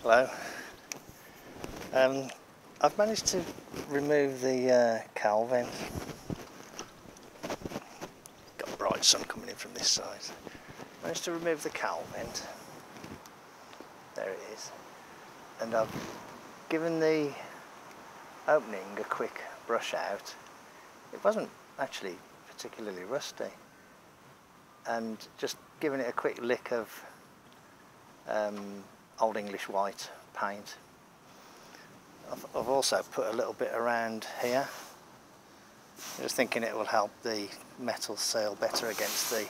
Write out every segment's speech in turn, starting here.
Hello. I've managed to remove the cowl vent. Got bright sun coming in from this side. Managed to remove the cowl vent. There it is. And I've given the opening a quick brush out. It wasn't actually particularly rusty. And just giving it a quick lick of Old English white paint. I've also put a little bit around here, just thinking it will help the metal seal better against the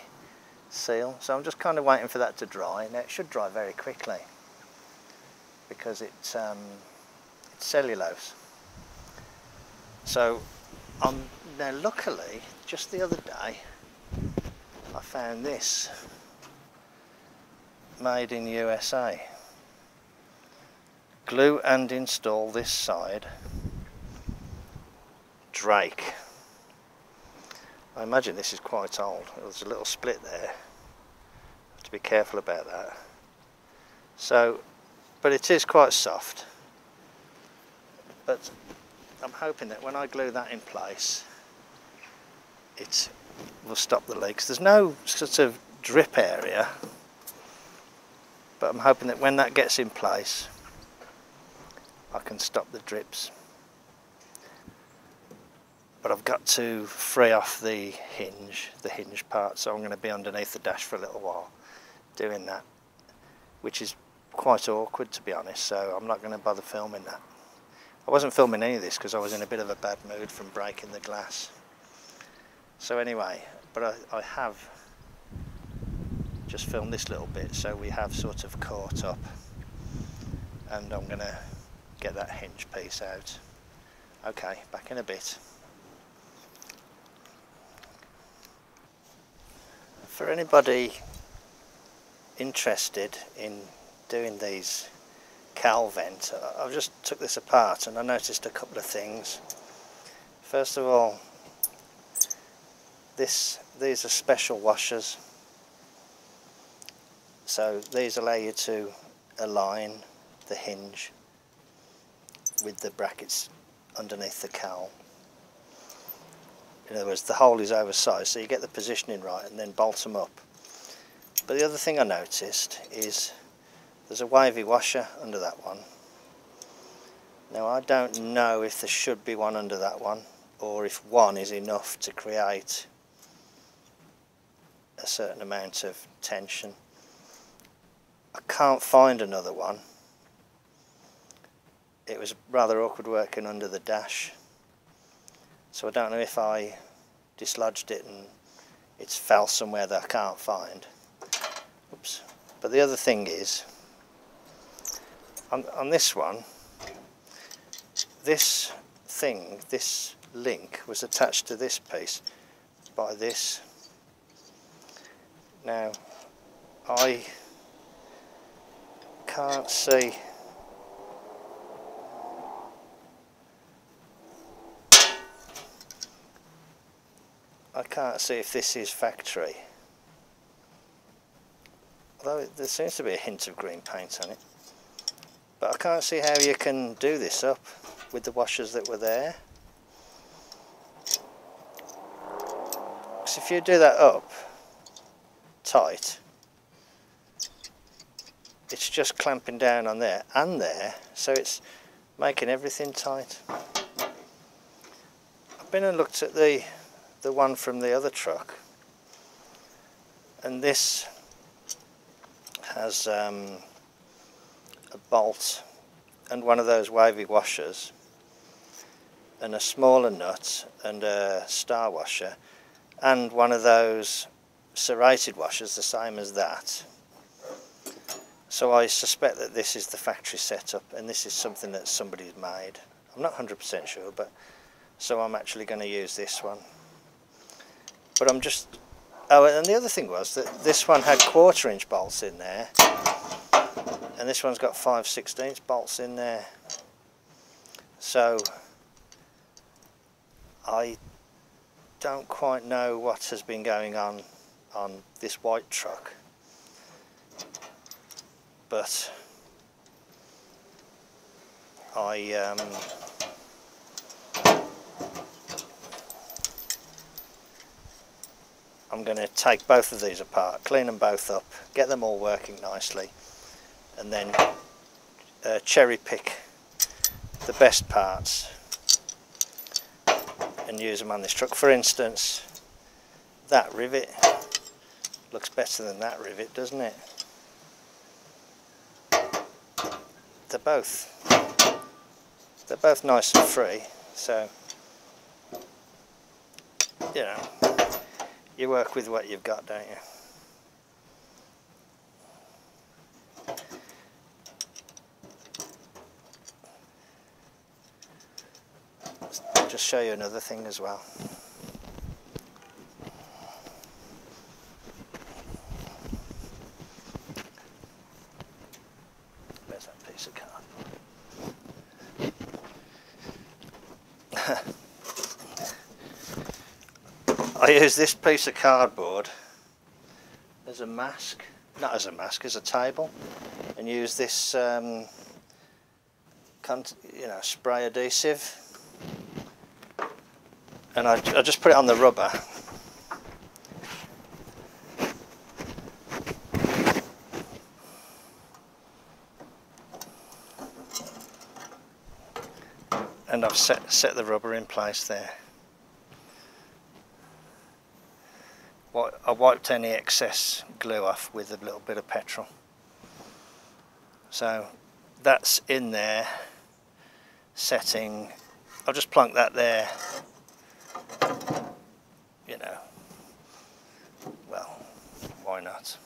seal. So I'm just kind of waiting for that to dry. Now it should dry very quickly because it's cellulose. So now luckily, just the other day, I found this made in USA. Glue and install this side. Drake. I imagine this is quite old. There's a little split there. Have to be careful about that. So, but it is quite soft. But I'm hoping that when I glue that in place, it will stop the leaks. There's no sort of drip area, but I'm hoping that when that gets in place, I can stop the drips. But I've got to free off the hinge part, so I'm going to be underneath the dash for a little while doing that, which is quite awkward to be honest, so I'm not going to bother filming that. I wasn't filming any of this because I was in a bit of a bad mood from breaking the glass. So anyway, but I have just filmed this little bit, so we have sort of caught up, and I'm going to get that hinge piece out. Okay, back in a bit. For anybody interested in doing these cowl vents, I've just took this apart and I noticed a couple of things. First of all, these are special washers. So these allow you to align the hinge with the brackets underneath the cowl. In other words, the hole is oversized, so you get the positioning right and then bolt them up. But the other thing I noticed is there's a wavy washer under that one. Now I don't know if there should be one under that one, or if one is enough to create a certain amount of tension. I can't find another one. It was rather awkward working under the dash, so I don't know if I dislodged it and it's fell somewhere that I can't find. Oops. But the other thing is, on this one, this link was attached to this piece by this. Now I can't see. I can't see if this is factory, although there seems to be a hint of green paint on it. But I can't see how you can do this up with the washers that were there. Because if you do that up tight, it's just clamping down on there and there, so it's making everything tight. I've been and looked at the one from the other truck, and this has a bolt and one of those wavy washers and a smaller nut and a star washer and one of those serrated washers the same as that. So I suspect that this is the factory setup and this is something that somebody's made. I'm not 100% sure, but so I'm actually going to use this one. But I'm just, oh, and the other thing was that this one had 1/4 inch bolts in there, and this one's got 5/16 bolts in there. So I don't quite know what has been going on this white truck, but I'm going to take both of these apart, clean them both up, get them all working nicely, and then cherry pick the best parts and use them on this truck. For instance, that rivet looks better than that rivet, doesn't it? They're both nice and free, so you know, you work with what you've got, don't you? I'll just show you another thing as well. Where's that piece of cardboard? I use this piece of cardboard as a mask, not as a mask, as a table, and use this spray adhesive, and I just put it on the rubber. And I've set the rubber in place there. I wiped any excess glue off with a little bit of petrol. So that's in there, setting. I'll just plonk that there, you know, well, why not?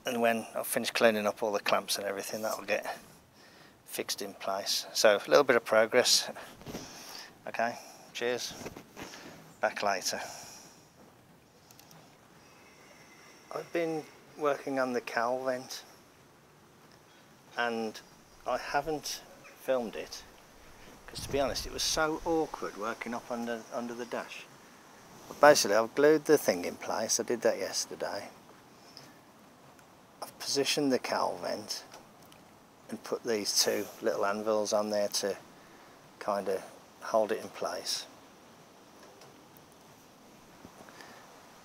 And when I've finished cleaning up all the clamps and everything, that'll get fixed in place. So a little bit of progress. Okay, cheers, back later. I've been working on the cowl vent and I haven't filmed it because, to be honest, it was so awkward working up under the dash. But basically I've glued the thing in place. I did that yesterday. I've positioned the cowl vent and put these two little anvils on there to kind of hold it in place.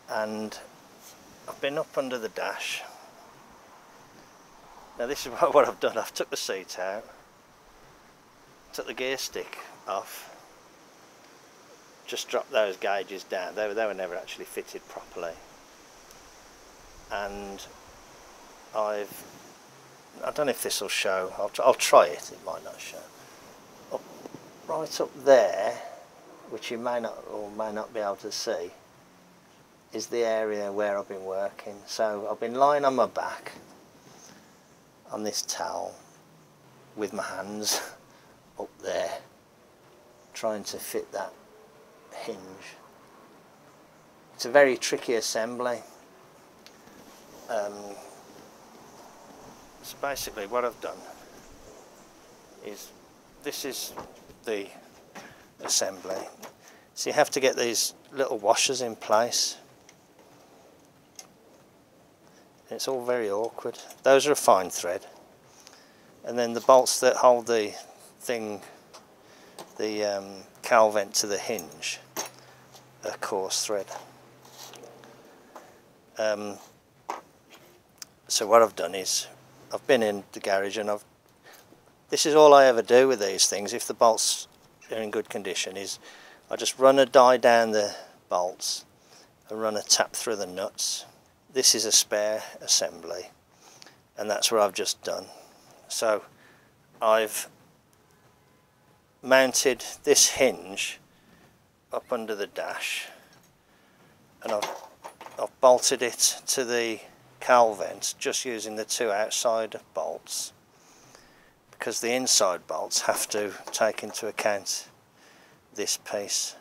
And I've been up under the dash. Now this is what I've done. I've took the seat out, took the gear stick off, just dropped those gauges down. They were never actually fitted properly. And I don't know if this will show. I'll try it. It might not show. Right up there, which you may not or may not be able to see, is the area where I've been working. So I've been lying on my back on this towel with my hands up there trying to fit that hinge. It's a very tricky assembly. So basically what I've done is, this is the assembly. So you have to get these little washers in place. It's all very awkward. Those are a fine thread, and then the bolts that hold the thing, the cowl vent to the hinge, are coarse thread. So what I've done is, I've been in the garage and this is all I ever do with these things, if the bolts are in good condition, is I just run a die down the bolts and run a tap through the nuts. This is a spare assembly, and that's what I've just done. So I've mounted this hinge up under the dash, and I've bolted it to the cowl vent just using the two outside bolts, because the inside bolts have to take into account this piece,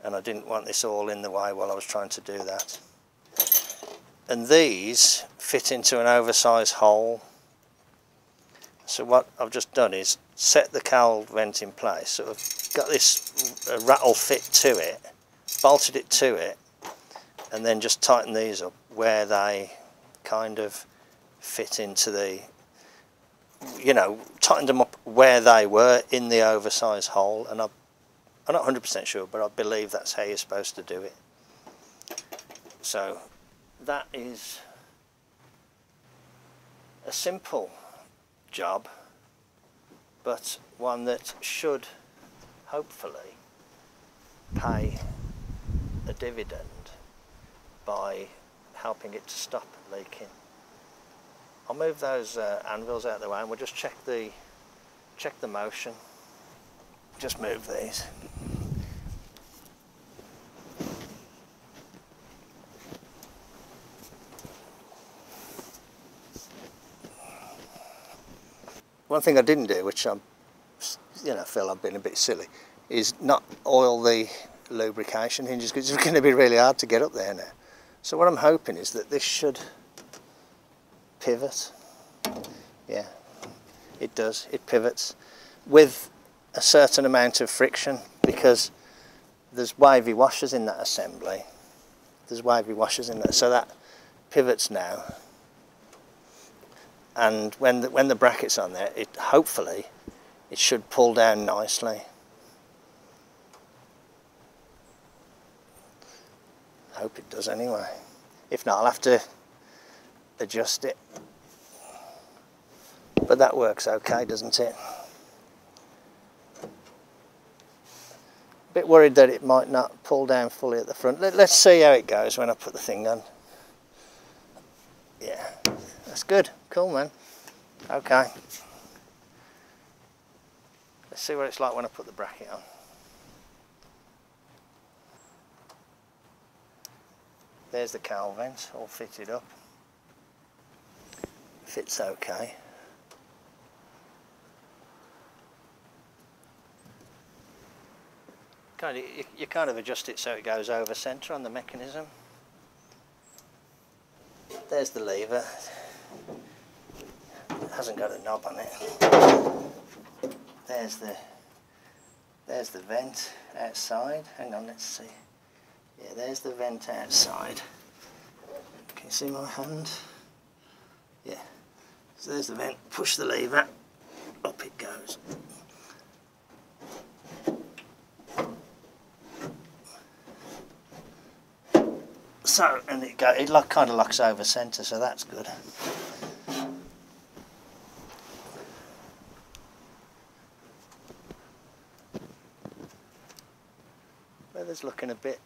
and I didn't want this all in the way while I was trying to do that. And these fit into an oversized hole. So what I've just done is set the cowl vent in place. So I've got this rattle fit to it, bolted it to it, and then just tighten these up where they kind of fit into the you know, tightened them up where they were in the oversized hole, and I'm not 100% sure, but I believe that's how you're supposed to do it. So that is a simple job, but one that should hopefully pay a dividend by helping it to stop leaking. I'll move those anvils out of the way and we'll just check the motion. Just move these. One thing I didn't do, which I'm, feel I've been a bit silly, is not oil the lubrication hinges, because it's going to be really hard to get up there now. So what I'm hoping is that this should pivot. Yeah, it does. It pivots with a certain amount of friction, because there's wavy washers in that assembly. There's wavy washers in there, so that pivots now. And when the bracket's on there, hopefully it should pull down nicely. I hope it does anyway. If not, I'll have to adjust it. But that works okay, doesn't it? Bit worried that it might not pull down fully at the front. Let's see how it goes when I put the thing on. Yeah, that's good. Cool, man. Okay. Let's see what it's like when I put the bracket on. There's the cowl vent, all fitted up. Fits okay. You kind of adjust it so it goes over centre on the mechanism. There's the lever. It hasn't got a knob on it. There's the vent outside. Hang on, let's see. Yeah, there's the vent outside. Can you see my hand? Yeah. So there's the vent. Push the lever. Up it goes. So, and it kind of locks over centre, so that's good. Weather's looking a bit,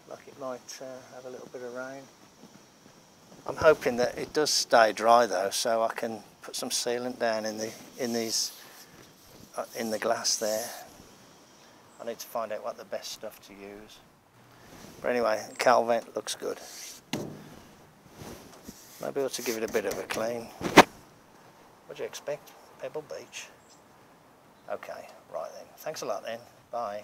like it might have a little bit of rain. I'm hoping that it does stay dry though, so I can put some sealant down in the glass there. I need to find out what the best stuff to use. But anyway, the cowl vent looks good. Maybe I ought to give it a bit of a clean. What do you expect? Pebble Beach? Okay, right then. Thanks a lot then. Bye.